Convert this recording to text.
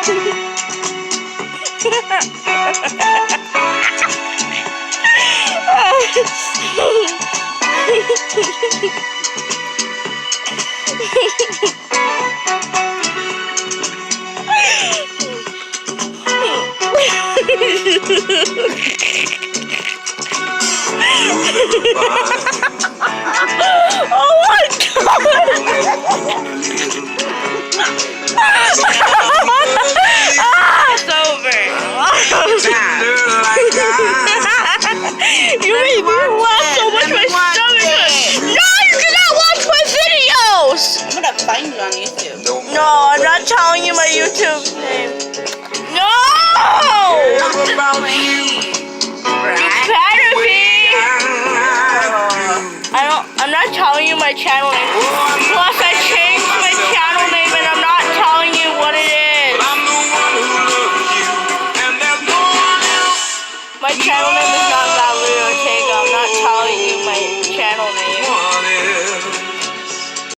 Oh my god! It's over. You made me laugh so much my stomach hurts. No, you cannot watch my videos! I'm gonna find you on YouTube. No, I'm not telling you my YouTube name. No! Better be! I'm not telling you my channel name. Plus, I changed my channel name and I'm not telling you what it is. My channel name is not